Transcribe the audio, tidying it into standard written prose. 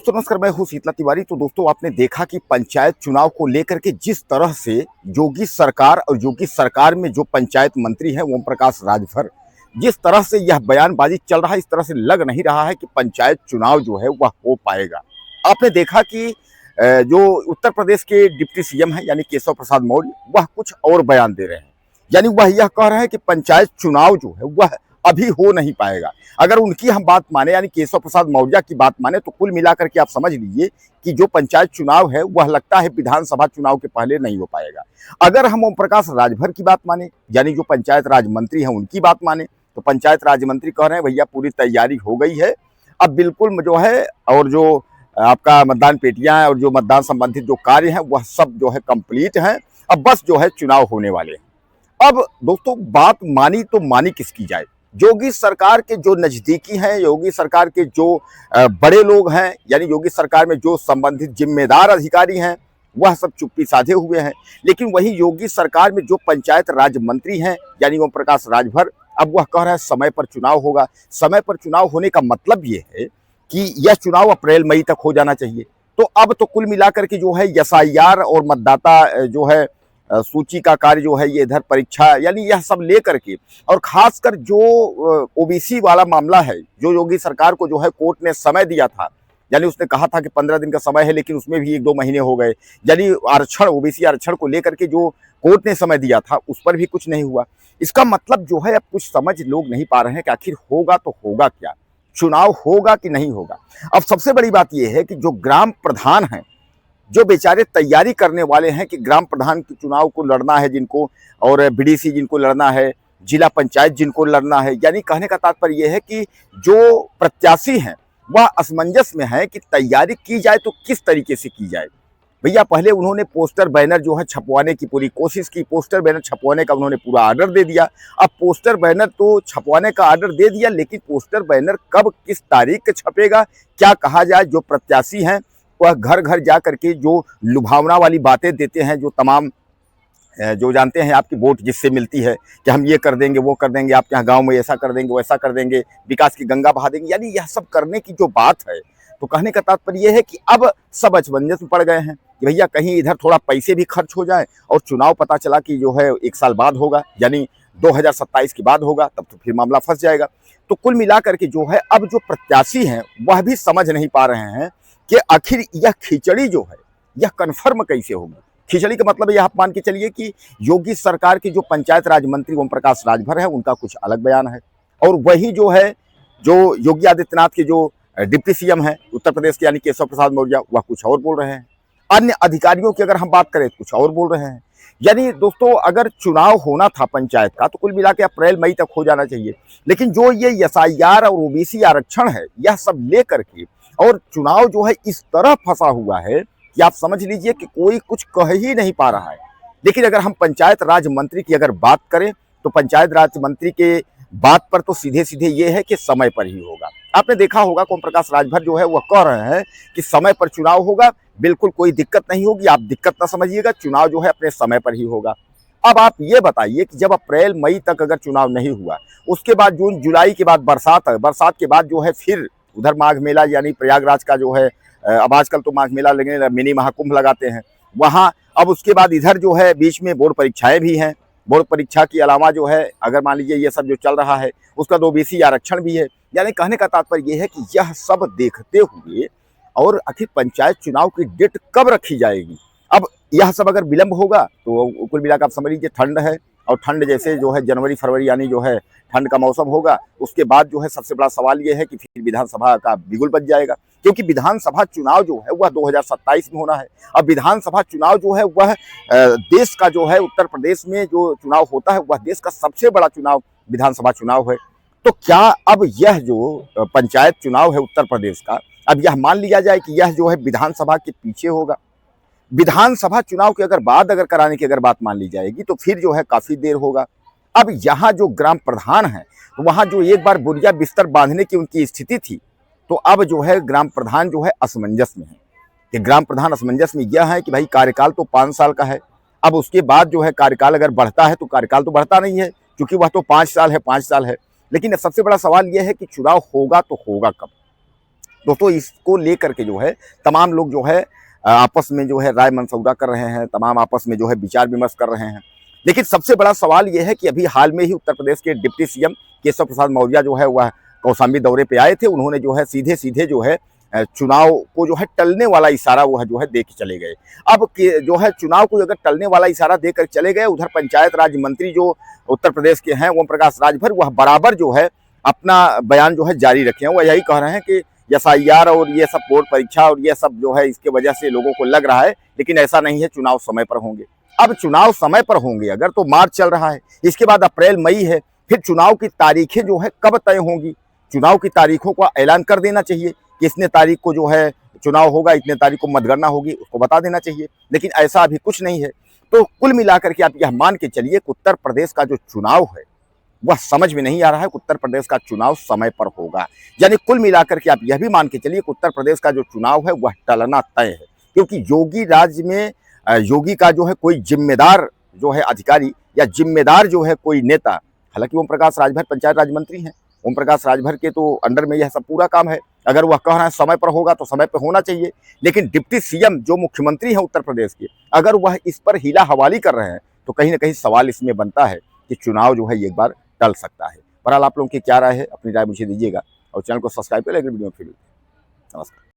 दोस्तों नमस्कार, मैं हूं शीतला तिवारी। तो दोस्तों आपने देखा कि पंचायत चुनाव को लेकर के जिस तरह से योगी सरकार और योगी सरकार में जो पंचायत मंत्री हैं ओम प्रकाश राजभर, जिस तरह से यह बयानबाजी चल रहा है, इस तरह से लग नहीं रहा है कि पंचायत चुनाव जो है वह हो पाएगा। आपने देखा कि जो उत्तर प्रदेश के डिप्टी सीएम हैं यानी केशव प्रसाद मौर्य, वह कुछ और बयान दे रहे हैं। यानी वह यह कह रहे हैं कि पंचायत चुनाव जो है वह अभी हो नहीं पाएगा। अगर उनकी हम बात माने यानी केशव प्रसाद मौर्य की बात माने तो कुल मिलाकर के आप समझ लीजिए कि जो पंचायत चुनाव है वह लगता है विधानसभा चुनाव के पहले नहीं हो पाएगा। अगर हम ओम प्रकाश राजभर की बात माने यानी जो पंचायत राज मंत्री हैं उनकी बात माने तो पंचायत राज मंत्री कह रहे हैं भैया पूरी तैयारी हो गई है, अब बिल्कुल जो है और जो आपका मतदान पेटियां और जो मतदान संबंधित जो कार्य हैं वह सब जो है कंप्लीट हैं, अब बस जो है चुनाव होने वाले हैं। अब दोस्तों बात मानी तो मानी किसकी जाए? योगी सरकार के जो नजदीकी हैं, योगी सरकार के जो बड़े लोग हैं यानी योगी सरकार में जो संबंधित जिम्मेदार अधिकारी हैं वह सब चुप्पी साधे हुए हैं। लेकिन वही योगी सरकार में जो पंचायत राज मंत्री हैं यानी ओम प्रकाश राजभर, अब वह कह रहा है समय पर चुनाव होगा। समय पर चुनाव होने का मतलब ये है कि यह चुनाव अप्रैल मई तक हो जाना चाहिए। तो अब तो कुल मिलाकर के जो है एसआईआर और मतदाता जो है सूची का कार्य जो है ये इधर परीक्षा यानी यह सब लेकर के, और खासकर जो ओबीसी वाला मामला है जो योगी सरकार को जो है कोर्ट ने समय दिया था, यानी उसने कहा था कि 15 दिन का समय है लेकिन उसमें भी 1-2 महीने हो गए। यानी आरक्षण ओबीसी आरक्षण को लेकर के जो कोर्ट ने समय दिया था उस पर भी कुछ नहीं हुआ। इसका मतलब जो है अब कुछ समझ लोग नहीं पा रहे हैं कि आखिर होगा तो होगा क्या, चुनाव होगा कि नहीं होगा। अब सबसे बड़ी बात यह है कि जो ग्राम प्रधान हैं, जो बेचारे तैयारी करने वाले हैं कि ग्राम प्रधान के चुनाव को लड़ना है जिनको, और बीडीसी जिनको लड़ना है, जिला पंचायत जिनको लड़ना है, यानी कहने का तात्पर्य यह है कि जो प्रत्याशी हैं वह असमंजस में है कि तैयारी की जाए तो किस तरीके से की जाए। भैया पहले उन्होंने पोस्टर बैनर जो है छपवाने की पूरी कोशिश की, पोस्टर बैनर छपवाने का उन्होंने पूरा आर्डर दे दिया। अब पोस्टर बैनर तो छपवाने का आर्डर दे दिया, लेकिन पोस्टर बैनर कब किस तारीख के छपेगा क्या कहा जाए। जो प्रत्याशी हैं वह घर घर जा करके जो लुभावना वाली बातें देते हैं, जो तमाम जो जानते हैं आपकी वोट जिससे मिलती है कि हम ये कर देंगे वो कर देंगे, आपके यहाँ गांव में ऐसा कर देंगे वैसा कर देंगे, विकास की गंगा बहा देंगे, यानी यह सब करने की जो बात है, तो कहने का तात्पर्य यह है कि अब सब असमंजस में पड़ गए हैं कि भैया कहीं इधर थोड़ा पैसे भी खर्च हो जाए और चुनाव पता चला कि जो है 1 साल बाद होगा यानी 2027 के बाद होगा, तब तो फिर मामला फंस जाएगा। तो कुल मिलाकर के जो है अब जो प्रत्याशी हैं वह भी समझ नहीं पा रहे हैं कि आखिर यह खिचड़ी जो है यह कन्फर्म कैसे होगी। खिचड़ी का मतलब यह आप मान के चलिए कि योगी सरकार के जो पंचायत राज मंत्री ओम प्रकाश राजभर है उनका कुछ अलग बयान है, और वही जो है जो योगी आदित्यनाथ के जो डिप्टी सीएम है उत्तर प्रदेश के यानी केशव प्रसाद मौर्य, वह कुछ और बोल रहे हैं। अन्य अधिकारियों की अगर हम बात करें तो कुछ और बोल रहे हैं। यानी दोस्तों अगर चुनाव होना था पंचायत का तो कुल मिला के अप्रैल मई तक हो जाना चाहिए, लेकिन जो ये एसआईआर और ओबीसी आरक्षण है यह सब लेकर के और चुनाव जो है इस तरह फंसा हुआ है कि आप समझ लीजिए कि कोई कुछ कह ही नहीं पा रहा है। लेकिन अगर हम पंचायत राज मंत्री की अगर बात करें तो पंचायत राज मंत्री के बात पर तो सीधे सीधे ये है कि समय पर ही होगा। आपने देखा होगा ओम प्रकाश राजभर जो है वह कह रहे हैं कि समय पर चुनाव होगा, बिल्कुल कोई दिक्कत नहीं होगी, आप दिक्कत ना समझिएगा, चुनाव जो है अपने समय पर ही होगा। अब आप ये बताइए कि जब अप्रैल मई तक अगर चुनाव नहीं हुआ, उसके बाद जून जुलाई के बाद बरसात है, बरसात के बाद जो है फिर उधर माघ मेला यानी प्रयागराज का जो है, अब आजकल तो माघ मेला लगने मिनी महाकुंभ लगाते हैं वहाँ, अब उसके बाद इधर जो है बीच में बोर्ड परीक्षाएं भी हैं। बोर्ड परीक्षा के अलावा जो है अगर मान लीजिए ये सब जो चल रहा है उसका तो ओबीसी आरक्षण भी है। यानी कहने का तात्पर्य ये है कि यह सब देखते हुए और आखिर पंचायत चुनाव की डेट कब रखी जाएगी। अब यह सब अगर विलंब होगा तो कुल मिलाकर आप समझ लीजिए ठंड है, और ठंड जैसे जो है जनवरी फरवरी यानी जो है ठंड का मौसम होगा, उसके बाद जो है सबसे बड़ा सवाल ये है कि फिर विधानसभा का बिगुल बच जाएगा, क्योंकि विधानसभा चुनाव जो है वह 2027 में होना है। अब विधानसभा चुनाव जो है वह देश का जो है उत्तर प्रदेश में जो चुनाव होता है वह देश का सबसे बड़ा चुनाव विधानसभा चुनाव है। तो क्या अब यह जो पंचायत चुनाव है उत्तर प्रदेश का, अब यह मान लिया जाए कि यह जो है विधानसभा के पीछे होगा? विधानसभा चुनाव की अगर बात अगर कराने की अगर बात मान ली जाएगी तो फिर जो है काफी देर होगा। अब यहाँ जो ग्राम प्रधान है तो वहाँ जो एक बार बोरिया बिस्तर बांधने की उनकी स्थिति थी, तो अब जो है ग्राम प्रधान जो है असमंजस में है। कि ग्राम प्रधान असमंजस में यह है कि भाई कार्यकाल तो 5 साल का है, अब उसके बाद जो है कार्यकाल अगर बढ़ता है तो कार्यकाल तो बढ़ता नहीं है, क्योंकि वह तो 5 साल है 5 साल है। लेकिन सबसे बड़ा सवाल यह है कि चुनाव होगा तो होगा कब। दोस्तों इसको लेकर के जो है तमाम लोग जो है आपस में जो है राय मंसौदा कर रहे हैं, तमाम आपस में जो है विचार विमर्श कर रहे हैं। लेकिन सबसे बड़ा सवाल यह है कि अभी हाल में ही उत्तर प्रदेश के डिप्टी सीएम केशव प्रसाद मौर्य जो है वह कौशाम्बी दौरे पे आए थे। उन्होंने जो है सीधे सीधे जो है चुनाव को जो है टलने वाला इशारा वह जो है दे के चले गए। अब जो है चुनाव को अगर टलने वाला इशारा देकर चले गए, उधर पंचायत राज मंत्री जो उत्तर प्रदेश के हैं ओम प्रकाश राजभर, वह बराबर जो है अपना बयान जो है जारी रखे हैं। वह यही कह रहे हैं कि एसआईआर और ये सब बोर्ड परीक्षा और ये सब जो है इसके वजह से लोगों को लग रहा है, लेकिन ऐसा नहीं है, चुनाव समय पर होंगे। अब चुनाव समय पर होंगे अगर, तो मार्च चल रहा है, इसके बाद अप्रैल मई है, फिर चुनाव की तारीखें जो है कब तय होंगी? चुनाव की तारीखों का ऐलान कर देना चाहिए कि इतने तारीख को जो है चुनाव होगा, इतने तारीख को मतगणना होगी, उसको बता देना चाहिए। लेकिन ऐसा अभी कुछ नहीं है। तो कुल मिलाकर के आप यह मान के चलिए कि उत्तर प्रदेश का जो चुनाव है वह समझ में नहीं आ रहा है कि उत्तर प्रदेश का चुनाव समय पर होगा। यानी कुल मिलाकर के आप यह भी मान के चलिए कि उत्तर प्रदेश का जो चुनाव है वह टलना तय है, क्योंकि योगी राज्य में योगी का जो है कोई जिम्मेदार जो है अधिकारी या जिम्मेदार जो है कोई नेता, हालांकि ओम प्रकाश राजभर पंचायत राज मंत्री हैं, ओम प्रकाश राजभर के तो अंडर में यह सब पूरा काम है। अगर वह कह रहे हैं समय पर होगा तो समय पर होना चाहिए। लेकिन डिप्टी सीएम जो मुख्यमंत्री हैं उत्तर प्रदेश के, अगर वह इस पर हीला हवाली कर रहे हैं तो कहीं ना कहीं सवाल इसमें बनता है कि चुनाव जो है एक बार टल सकता है। बहरहाल आप लोगों की क्या राय है, अपनी राय मुझे दीजिएगा और चैनल को सब्सक्राइब करें। अगली वीडियो में फिर नमस्कार।